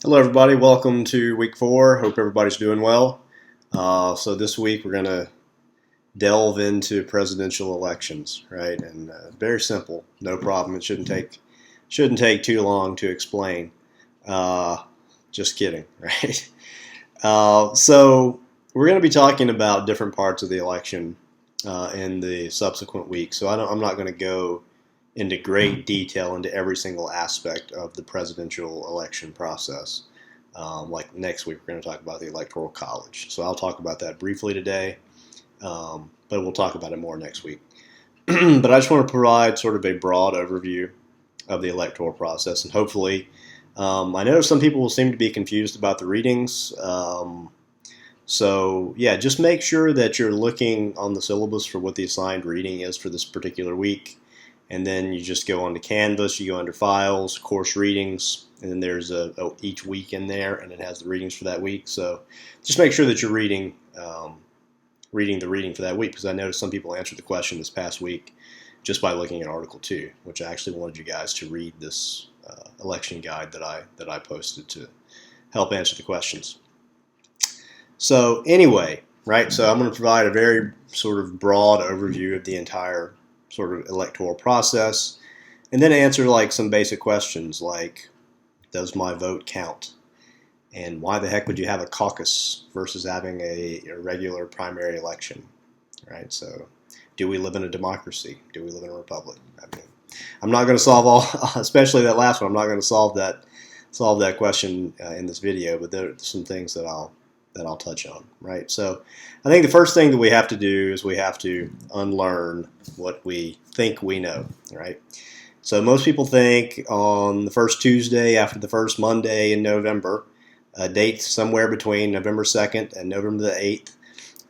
Hello, everybody. Welcome to week 4. Hope everybody's doing well. So this week we're going to delve into presidential elections, right? And very simple, no problem. It shouldn't take too long to explain. Uh, just kidding, right? So we're going to be talking about different parts of the election in the subsequent week. So I'm not going to go into great detail into every single aspect of the presidential election process. Like next week, we're going to talk about the Electoral College. So I'll talk about that briefly today, but we'll talk about it more next week. But I just want to provide sort of a broad overview of the electoral process, and hopefully, I know some people will seem to be confused about the readings. So yeah, just make sure that you're looking on the syllabus for what the assigned reading is for this particular week. And then you just go onto Canvas, you go under Files, Course Readings, and then there's each week in there, and it has the readings for that week. So just make sure that you're reading the reading for that week, because I noticed some people answered the question this past week just by looking at Article 2, which I actually wanted you guys to read this election guide that I posted to help answer the questions. So anyway, right, so I'm going to provide a very sort of broad overview of the entire sort of electoral process, and then answer like some basic questions like, does my vote count? And why the heck would you have a caucus versus having a regular primary election, right? So do we live in a democracy? Do we live in a republic? I mean, I'm not going to solve all, especially that last one, I'm not going to solve that question in this video, but there are some things that I'll touch on, right? So I think the first thing that we have to do is we have to unlearn what we think we know, right? So most people think on the first Tuesday after the first Monday in November, a date somewhere between November 2nd and November the 8th,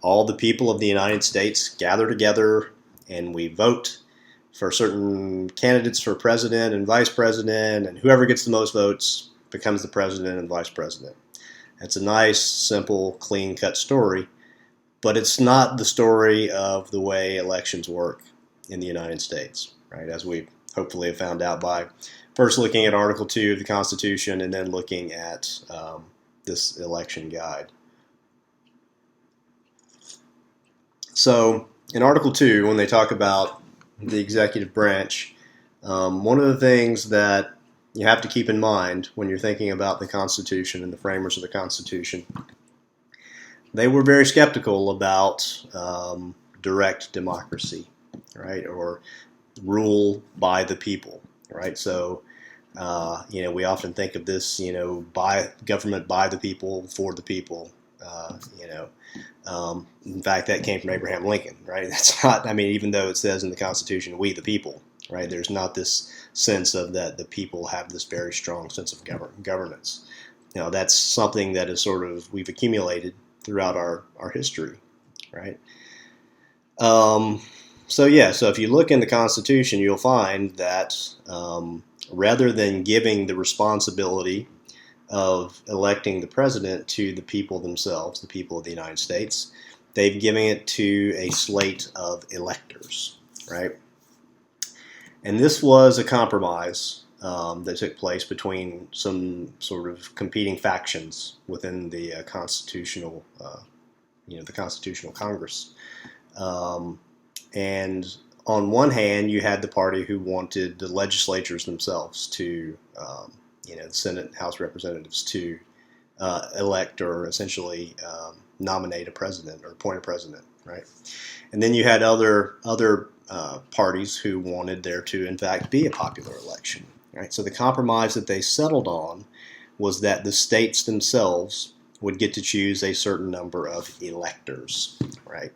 all the people of the United States gather together and we vote for certain candidates for president and vice president, and whoever gets the most votes becomes the president and vice president. It's a nice, simple, clean-cut story, but it's not the story of the way elections work in the United States, right? As we hopefully have found out by first looking at Article 2 of the Constitution and then looking at this election guide. So in Article 2, when they talk about the executive branch, one of the things that you have to keep in mind when you're thinking about the Constitution and the framers of the Constitution, they were very skeptical about direct democracy, right, or rule by the people, right? So, we often think of this, by government by the people, for the people, in fact, that came from Abraham Lincoln, right? That's not, I mean, even though it says in the Constitution, we the people, right? There's not this sense of that the people have this very strong sense of governance. That's something that is sort of, we've accumulated throughout our history, right? So if you look in the Constitution, you'll find that rather than giving the responsibility of electing the president to the people themselves, the people of the United States, they've given it to a slate of electors, right? And this was a compromise that took place between some sort of competing factions within the constitutional, the Constitutional Congress. And on one hand, you had the party who wanted the legislatures themselves to, the Senate and House of Representatives to elect or essentially nominate a president or appoint a president, right? And then you had other parties who wanted there to, in fact, be a popular election, right? So the compromise that they settled on was that the states themselves would get to choose a certain number of electors, right?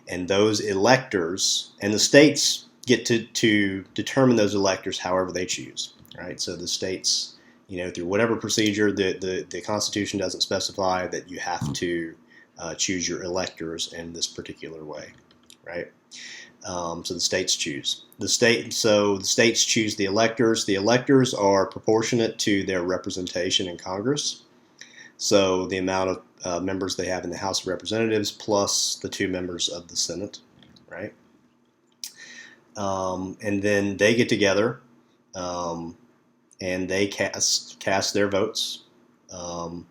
And those electors, and the states get to determine those electors however they choose, right? So the states, through whatever procedure, the Constitution doesn't specify that you have to choose your electors in this particular way, right? So the states choose. The states choose the electors. The electors are proportionate to their representation in Congress. So the amount of members they have in the House of Representatives plus the 2 members of the Senate, right? And then they get together and they cast their votes um,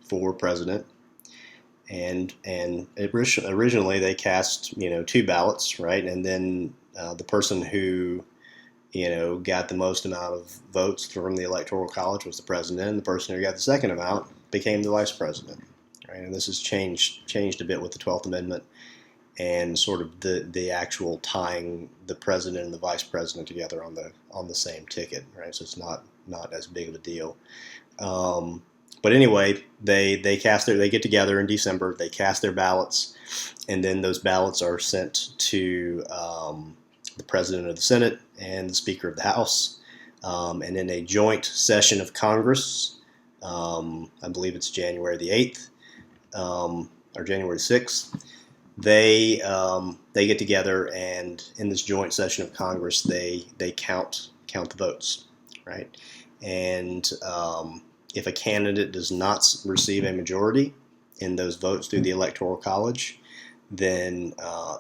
for president. And originally they cast two ballots, right? And then the person who got the most amount of votes from the Electoral College was the president, and the person who got the second amount became the vice president. Right? And this has changed a bit with the 12th Amendment and sort of the actual tying the president and the vice president together on the same ticket. Right? So it's not as big of a deal. But anyway, they get together in December. They cast their ballots, and then those ballots are sent to the president of the Senate and the Speaker of the House. And in a joint session of Congress, I believe it's January the 8th or January 6th, they get together, and in this joint session of Congress, they count the votes, right? And if a candidate does not receive a majority in those votes through the Electoral College, then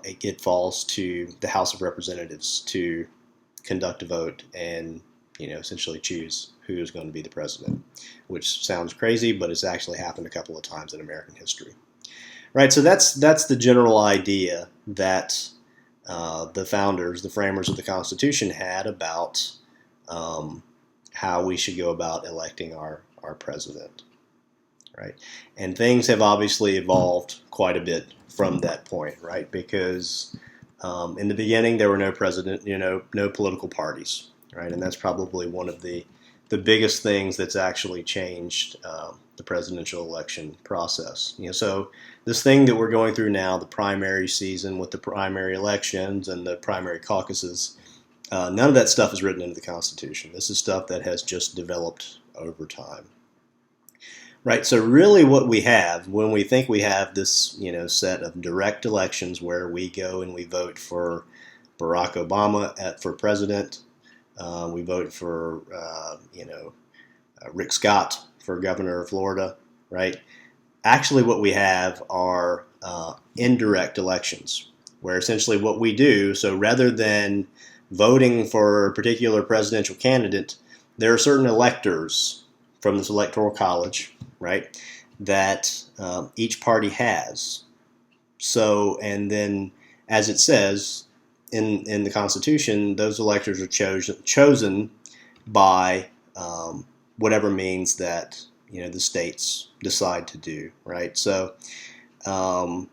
it falls to the House of Representatives to conduct a vote and essentially choose who is going to be the president, which sounds crazy, but it's actually happened a couple of times in American history. Right, so that's the general idea that the founders, the framers of the Constitution, had about how we should go about electing our president. Right, and things have obviously evolved quite a bit from that point, right? Because in the beginning there were no president, no political parties, right? And that's probably one of the biggest things that's actually changed the presidential election process. So this thing that we're going through now, the primary season with the primary elections and the primary caucuses, none of that stuff is written into the Constitution. This is stuff that has just developed over time. Right, so really what we have when we think we have this, set of direct elections where we go and we vote for Barack Obama for president, we vote for, Rick Scott for governor of Florida, right? Actually what we have are indirect elections, where essentially what we do, so rather than voting for a particular presidential candidate, there are certain electors from this Electoral College, right, that each party has. So, and then, as it says in the Constitution, those electors are chosen by whatever means that the states decide to do, right? So, in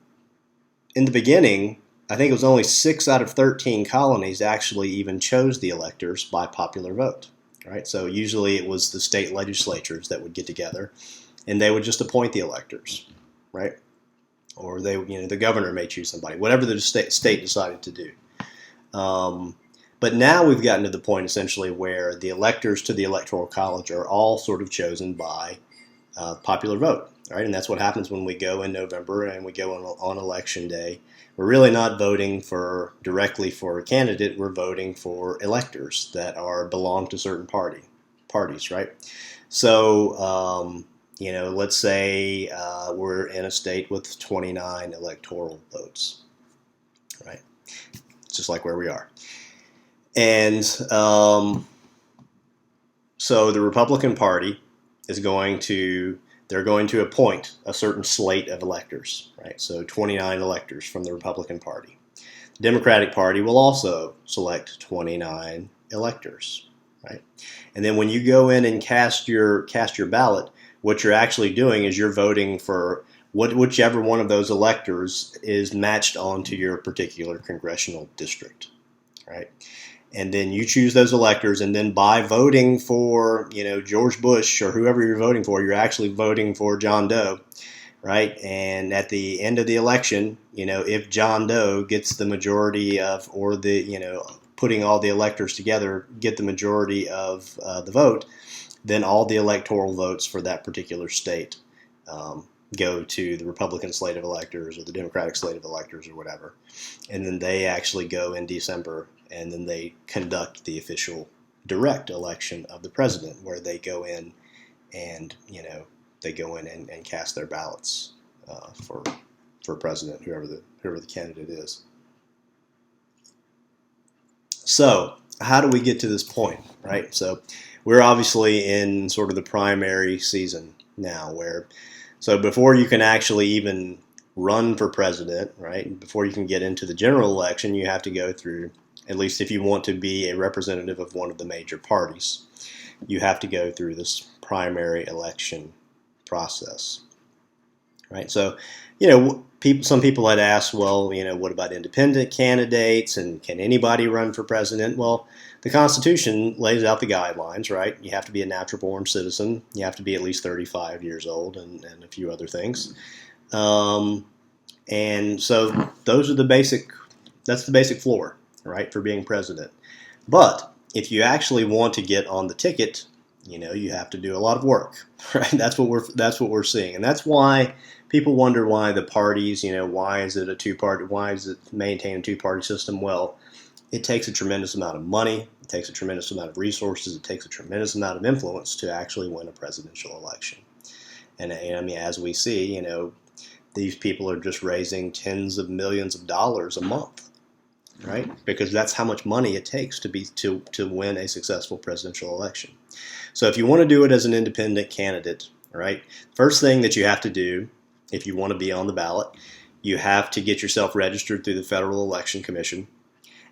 the beginning, I think it was only 6 out of 13 colonies actually even chose the electors by popular vote, right? So usually it was the state legislatures that would get together, and they would just appoint the electors, right? Or the governor may choose somebody, whatever the state decided to do. But now we've gotten to the point essentially where the electors to the Electoral College are all sort of chosen by popular vote, right? And that's what happens when we go in November and we go on election day. We're really not voting directly for a candidate. We're voting for electors that belong to certain parties, right? So, let's say we're in a state with 29 electoral votes, right? Just like where we are. And so the Republican Party is going to appoint a certain slate of electors, right? So 29 electors from the Republican Party. The Democratic Party will also select 29 electors, right? And then when you go in and cast your ballot, what you're actually doing is you're voting for whichever one of those electors is matched onto your particular congressional district, right? And then you choose those electors, and then by voting for, George Bush or whoever you're voting for, you're actually voting for John Doe, right? And at the end of the election, if John Doe gets the majority of, or putting all the electors together, get the majority of the vote, then all the electoral votes for that particular state go to the Republican slate of electors or the Democratic slate of electors or whatever. And then they actually go in December, and then they conduct the official direct election of the president, where they go in and, and cast their ballots for president, whoever the candidate is. So how do we get to this point, right? So we're obviously in sort of the primary season now, so before you can actually even run for president, right, before you can get into the general election, you have to go through, at least if you want to be a representative of one of the major parties, you have to go through this primary election process, right? So, some people had asked, well, what about independent candidates, and can anybody run for president? Well, the Constitution lays out the guidelines, right? You have to be a natural-born citizen. You have to be at least 35 years old, and a few other things. And so that's the basic floor, right, for being president. But if you actually want to get on the ticket, you have to do a lot of work, right? That's what we're seeing, and that's why people wonder why the parties, why is it maintain a two-party system? Well, it takes a tremendous amount of money, it takes a tremendous amount of resources, it takes a tremendous amount of influence to actually win a presidential election. And I mean, as we see, these people are just raising tens of millions of dollars a month, right? Because that's how much money it takes to win a successful presidential election. So if you want to do it as an independent candidate, right, first thing that you have to do if you want to be on the ballot, you have to get yourself registered through the Federal Election Commission.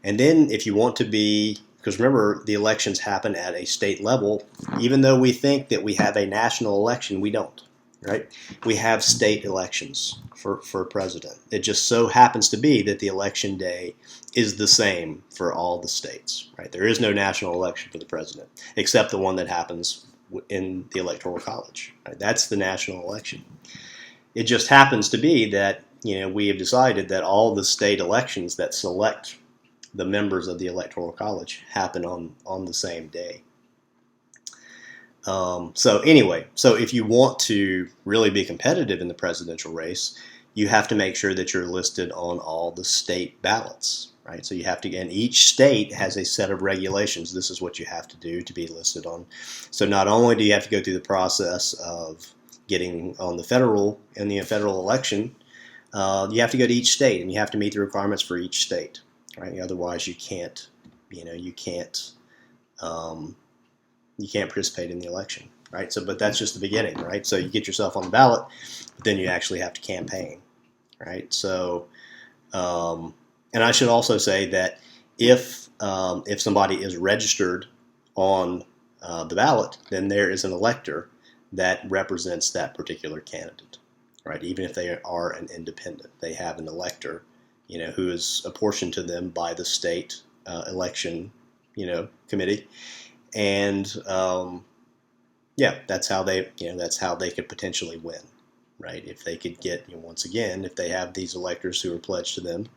And then if you want to be, because remember, the elections happen at a state level, even though we think that we have a national election, we don't, right? We have state elections for president. It just so happens to be that the election day is the same for all the states, right? There is no national election for the president, except the one that happens in the Electoral College, right? That's the national election. It just happens to be that, we have decided that all the state elections that select the members of the Electoral College happen on the same day. So if you want to really be competitive in the presidential race, you have to make sure that you're listed on all the state ballots, right? So you have to, and each state has a set of regulations. This is what you have to do to be listed on. So not only do you have to go through the process of getting on the federal election, you have to go to each state, and you have to meet the requirements for each state, right? Otherwise, you can't participate in the election, right? So, but that's just the beginning, right? So you get yourself on the ballot, but then you actually have to campaign, right? So, and I should also say that if somebody is registered on the ballot, then there is an elector that represents that particular candidate, right? Even if they are an independent, they have an elector, who is apportioned to them by the state election, committee, and that's how they could potentially win, right? If they could get, once again, if they have these electors who are pledged to them,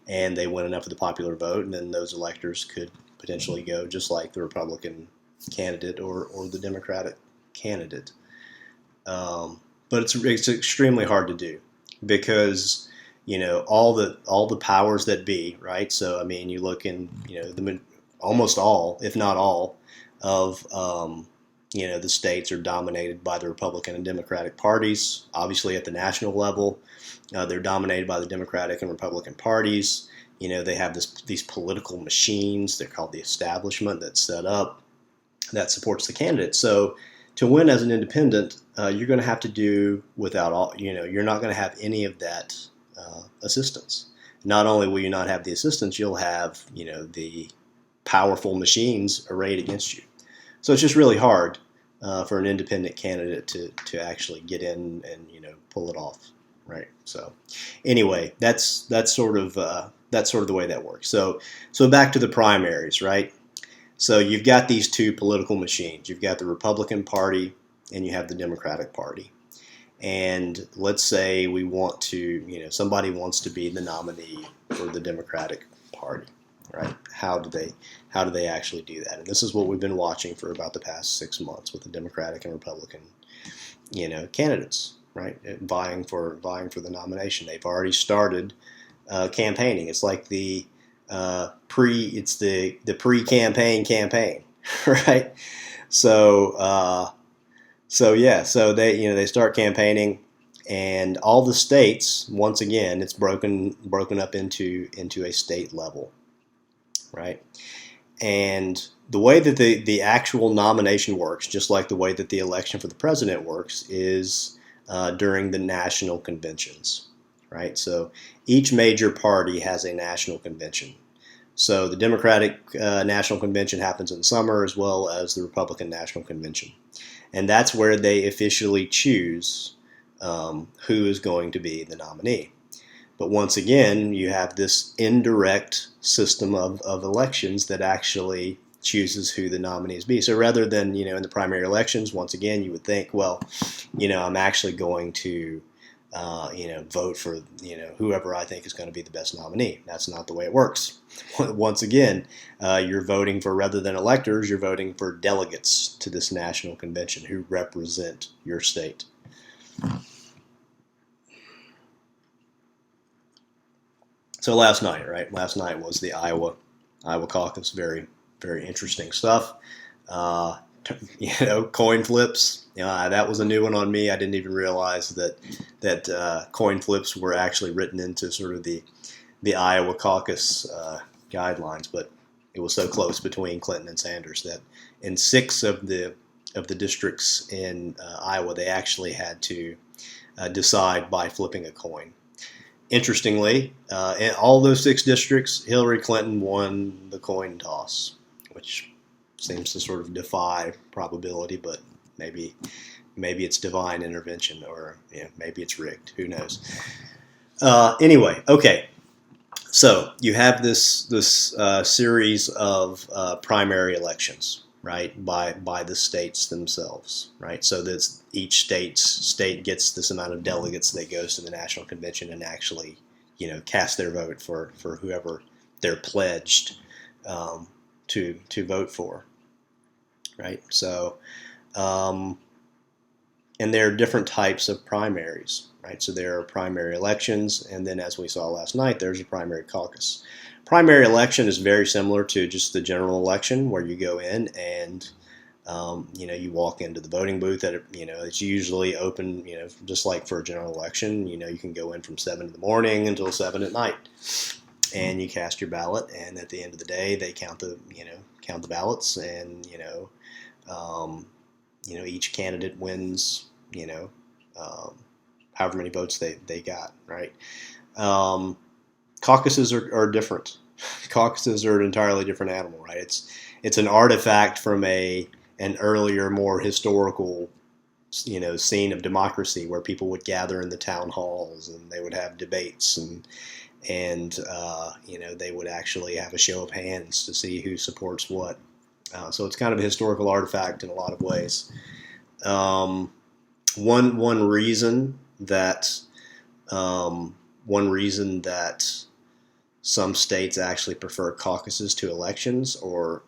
and they win enough of the popular vote, and then those electors could potentially go just like the Republican candidate or the Democratic candidate. But it's extremely hard to do because all the powers that be, right? So I mean, you look in almost all, if not all, of the states are dominated by the Republican and Democratic parties. Obviously, at the national level, they're dominated by the Democratic and Republican parties. They have these political machines. They're called the establishment that's set up that supports the candidate. So to win as an independent, you're going to have to do without all. You're not going to have any of that assistance. Not only will you not have the assistance, you'll have the powerful machines arrayed against you. So it's just really hard for an independent candidate to actually get in and pull it off, right? So anyway, that's sort of the way that works. So back to the primaries, right? So you've got these two political machines. You've got the Republican Party and you have the Democratic Party. And let's say we want to, somebody wants to be the nominee for the Democratic Party, right? How do they actually do that? And this is what we've been watching for about the past 6 months with the Democratic and Republican, candidates, right? Vying for the nomination. They've already started campaigning. It's like the pre-campaign campaign, right? So they start campaigning, and all the states, once again, it's broken up into a state level, right? And the way that the actual nomination works, just like the way that the election for the president works, is during the national conventions, right? So each major party has a national convention. So the Democratic National Convention happens in the summer, as well as the Republican National Convention. And that's where they officially choose who is going to be the nominee. But once again, you have this indirect system of elections that actually chooses who the nominees be. So rather than, in the primary elections, once again, you would think, well, I'm actually going to, vote for, whoever I think is going to be the best nominee. That's not the way it works. Once again, you're voting for, rather than electors, you're voting for delegates to this national convention who represent your state. So last night, right? Last night was the Iowa caucus. Very, very interesting stuff. Coin flips. That was a new one on me. I didn't even realize that coin flips were actually written into sort of the Iowa caucus guidelines. But it was so close between Clinton and Sanders that in 6 of the districts in Iowa, they actually had to decide by flipping a coin. Interestingly, in all those 6 districts, Hillary Clinton won the coin toss, which seems to sort of defy probability, but maybe it's divine intervention, or maybe it's rigged. Who knows? Anyway, okay. So you have this series of primary elections, right, by the states themselves, right? So that each state gets this amount of delegates that goes to the national convention and actually, cast their vote for whoever they're pledged to vote for, right? So, and there are different types of primaries, right? So there are primary elections, and then as we saw last night, there's a primary caucus. Primary election is very similar to just the general election, where you go in and you walk into the voting booth. It's usually open, just like for a general election. You can go in from 7 in the morning until 7 at night, and you cast your ballot. And at the end of the day, they count the ballots, and each candidate wins. However many votes they got, right? Caucuses are different. Caucuses are an entirely different animal, right? It's an artifact from an earlier, more historical, scene of democracy, where people would gather in the town halls and they would have debates and they would actually have a show of hands to see who supports what. So it's kind of a historical artifact in a lot of ways. One reason that some states actually prefer caucuses to elections,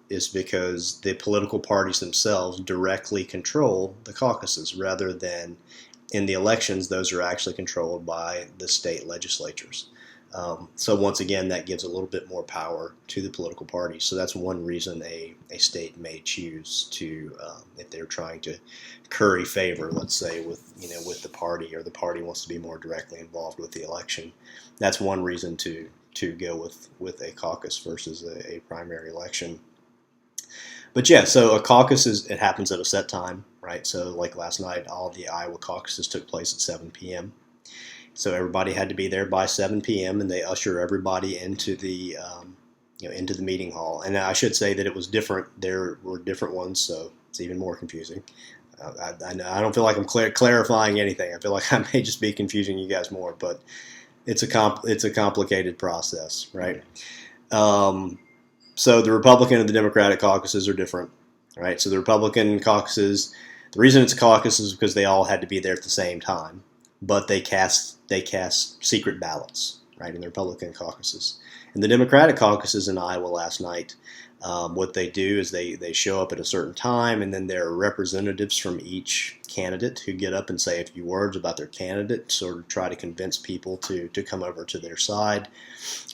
is because the political parties themselves directly control the caucuses, rather than in the elections, those are actually controlled by the state legislatures. So once again, that gives a little bit more power to the political parties. So that's one reason a state may choose to, if they're trying to curry favor, let's say, with the party, or the party wants to be more directly involved with the election. That's one reason to go with a caucus versus a primary election. But yeah, so a caucus it happens at a set time, right? So like last night, all the Iowa caucuses took place at 7 p.m. So everybody had to be there by 7 p.m. and they usher everybody into the into the meeting hall. And I should say that it was different. There were different ones, so it's even more confusing. I don't feel like I'm clarifying anything. I feel like I may just be confusing you guys more, but it's a complicated process, right? So the Republican and the Democratic caucuses are different, right? So the Republican caucuses, the reason it's a caucus is because they all had to be there at the same time, but they cast secret ballots, right, in the Republican caucuses. And the Democratic caucuses in Iowa last night, what they do is they show up at a certain time, and then there are representatives from each candidate who get up and say a few words about their candidate, sort of try to convince people to come over to their side.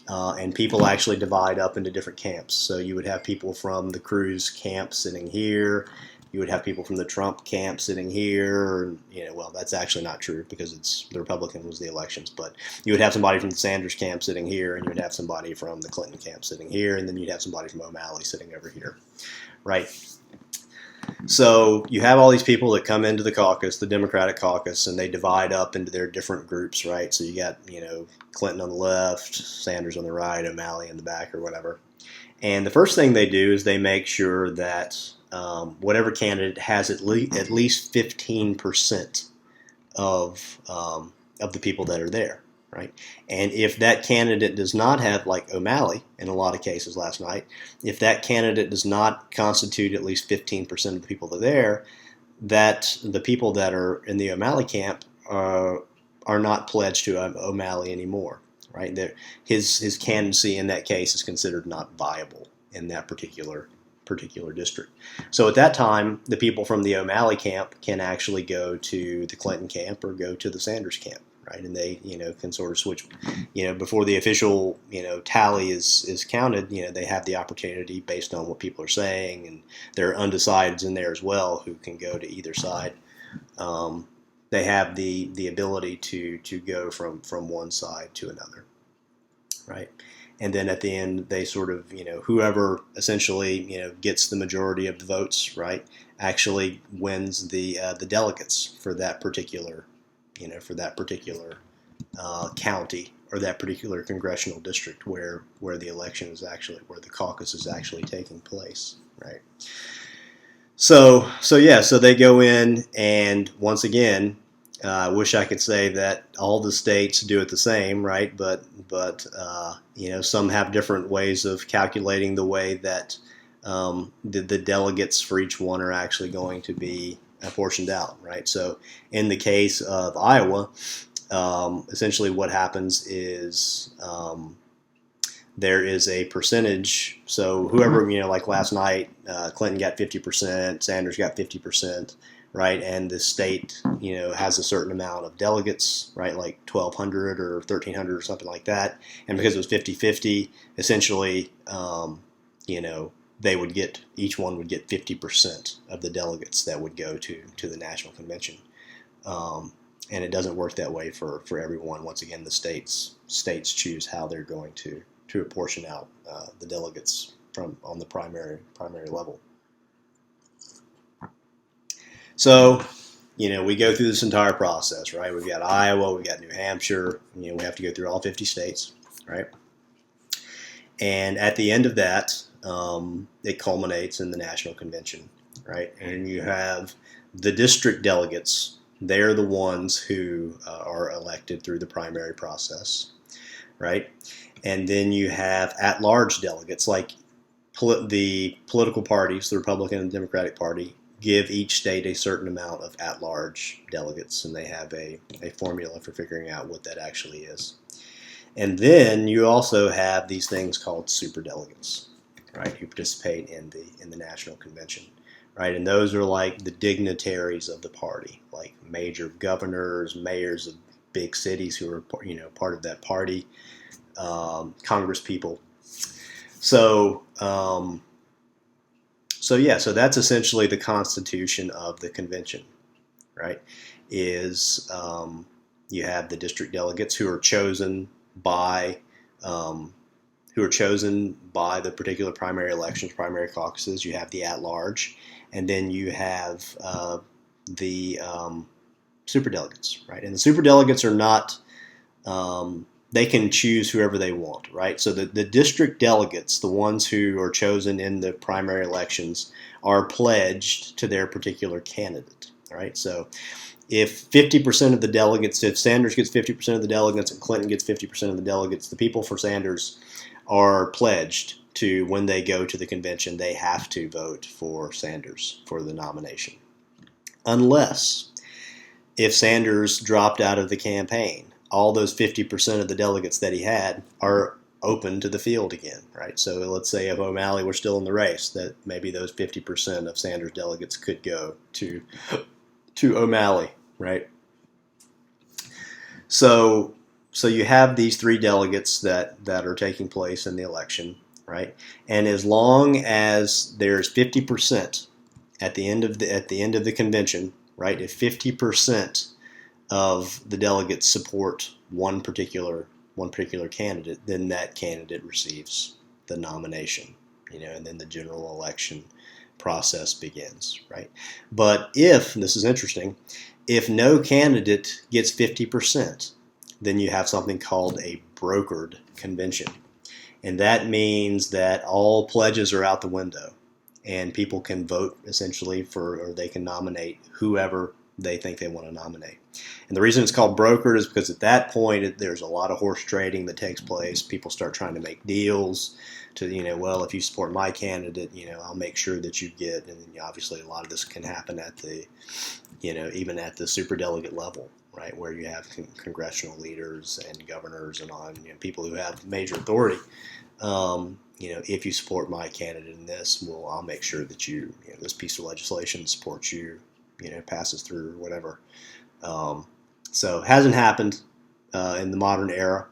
And people actually divide up into different camps. So you would have people from the Cruz camp sitting here. You would have people from the Trump camp sitting here. Well, that's actually not true because the Republican was the elections. But you would have somebody from the Sanders camp sitting here, and you would have somebody from the Clinton camp sitting here, and then you'd have somebody from O'Malley sitting over here, right? So you have all these people that come into the caucus, the Democratic caucus, and they divide up into their different groups, right? So you got, Clinton on the left, Sanders on the right, O'Malley in the back, or whatever. And the first thing they do is they make sure that whatever candidate has at least 15% of the people that are there, right? And if that candidate does not have, like O'Malley in a lot of cases last night, if that candidate does not constitute at least 15% of the people that are there, that the people that are in the O'Malley camp are not pledged to O'Malley anymore, right? His candidacy in that case is considered not viable in that particular district. So at that time, the people from the O'Malley camp can actually go to the Clinton camp or go to the Sanders camp, right? And they, can sort of switch, before the official, tally is counted, they have the opportunity based on what people are saying, and there are undecideds in there as well who can go to either side. They have the ability to go from one side to another, right? And then at the end, they sort of, whoever essentially, gets the majority of the votes, right, actually wins the delegates for that particular, county or that particular congressional district where the election is actually, where the caucus is actually taking place, right? So they go in, and once again, I wish I could say that all the states do it the same, right? But some have different ways of calculating the way that the delegates for each one are actually going to be apportioned out, right? So in the case of Iowa, essentially what happens is there is a percentage. So whoever, like last night, Clinton got 50%, Sanders got 50%. Right, and the state, has a certain amount of delegates, right, like 1,200 or 1,300 or something like that. And because it was 50-50, essentially, they would get, each one would get 50% of the delegates that would go to the national convention. And it doesn't work that way for everyone. Once again, the states choose how they're going to apportion out the delegates on the primary level. So, we go through this entire process, right? We've got Iowa, we've got New Hampshire, we have to go through all 50 states, right? And at the end of that, it culminates in the national convention, right? And you have the district delegates. They're the ones who are elected through the primary process, right? And then you have at-large delegates, like the political parties, the Republican and Democratic Party, give each state a certain amount of at-large delegates, and they have a formula for figuring out what that actually is. And then you also have these things called superdelegates, right, who participate in the national convention, right? And those are like the dignitaries of the party, like major governors, mayors of big cities who are, part of that party, Congress people. So that's essentially the constitution of the convention, right? Is you have the district delegates who are chosen by the particular primary elections, primary caucuses. You have the at-large, and then you have the superdelegates, right? And the superdelegates are not. They can choose whoever they want, right? So the district delegates, the ones who are chosen in the primary elections, are pledged to their particular candidate, right? So if 50% of the delegates, if Sanders gets 50% of the delegates and Clinton gets 50% of the delegates, the people for Sanders are pledged to, when they go to the convention, they have to vote for Sanders for the nomination. Unless, if Sanders dropped out of the campaign, all those 50% of the delegates that he had are open to the field again, right? So let's say if O'Malley were still in the race, that maybe those 50% of Sanders delegates could go to O'Malley, right? So you have these three delegates that are taking place in the election, right? And as long as there's 50% at the end of the convention, right? If 50% of the delegates support one particular candidate, then that candidate receives the nomination, and then the general election process begins, right? But if, this is interesting, if no candidate gets 50%, then you have something called a brokered convention. And that means that all pledges are out the window and people can vote essentially for, or they can nominate whoever they think they want to nominate. And the reason it's called brokered is because at that point there's a lot of horse trading that takes place. People start trying to make deals to, well, if you support my candidate, I'll make sure that you get, and obviously a lot of this can happen at the, even at the superdelegate level, right, where you have congressional leaders and governors and people who have major authority. If you support my candidate in this, well, I'll make sure that this piece of legislation supports you, passes through or whatever. So it hasn't happened in the modern era,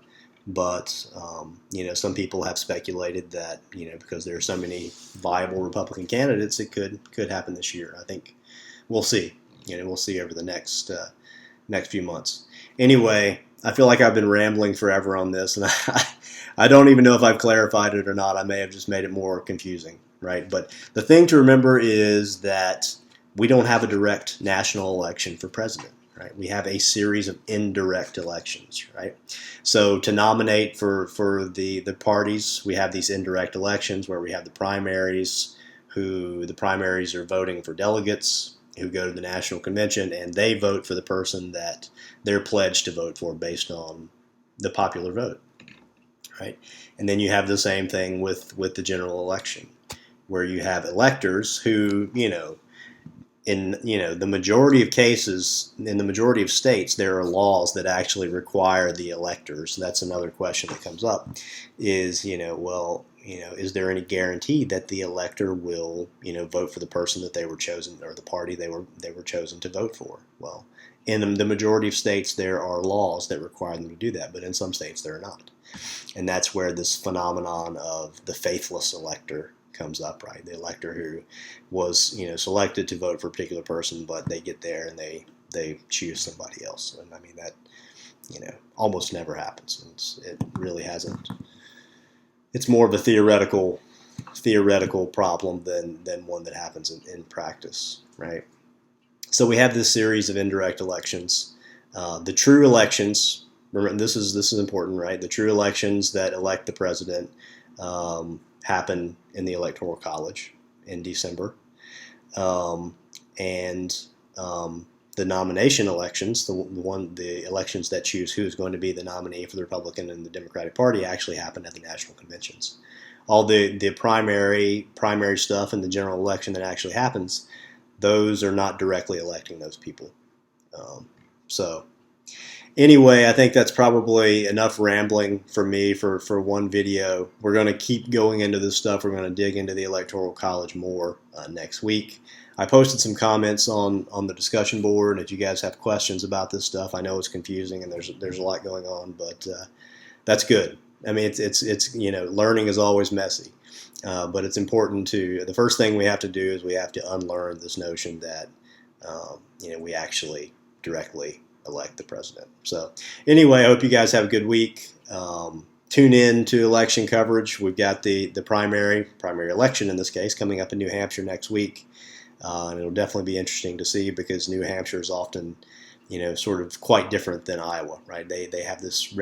but some people have speculated that because there are so many viable Republican candidates, it could happen this year. I think we'll see. We'll see over the next few months. Anyway, I feel like I've been rambling forever on this, and I don't even know if I've clarified it or not. I may have just made it more confusing, right? But the thing to remember is that we don't have a direct national election for president, right? We have a series of indirect elections, right? So to nominate for the parties, we have these indirect elections where we have the primaries, the primaries are voting for delegates who go to the national convention, and they vote for the person that they're pledged to vote for based on the popular vote, right? And then you have the same thing with the general election, where you have electors who, in the majority of cases, in the majority of states, there are laws that actually require the electors. That's another question that comes up is, is there any guarantee that the elector will, vote for the person that they were chosen, or the party they were chosen to vote for? Well, in the majority of states, there are laws that require them to do that, but in some states there are not. And that's where this phenomenon of the faithless elector comes up, right? The elector who was, selected to vote for a particular person, but they get there and they choose somebody else. And I mean that, almost never happens. It really hasn't. It's more of a theoretical problem than one that happens in practice, right? So we have this series of indirect elections. The true elections, remember, this is important, right? The true elections that elect the president happen in the Electoral College in December. The nomination elections, the elections that choose who's going to be the nominee for the Republican and the Democratic Party, actually happen at the national conventions. All the primary stuff in the general election that actually happens, those are not directly electing those people. So anyway, I think that's probably enough rambling for me for one video. We're going to keep going into this stuff. We're going to dig into the Electoral College more next week. I posted some comments on the discussion board. If you guys have questions about this stuff, I know it's confusing and there's a lot going on, but that's good. I mean, it's learning is always messy, but it's important the first thing we have to do is we have to unlearn this notion that we actually directly elect the president. So anyway, I hope you guys have a good week. Tune in to election coverage. We've got the primary election in this case coming up in New Hampshire next week. And it'll definitely be interesting to see because New Hampshire is often, sort of quite different than Iowa, right? They have this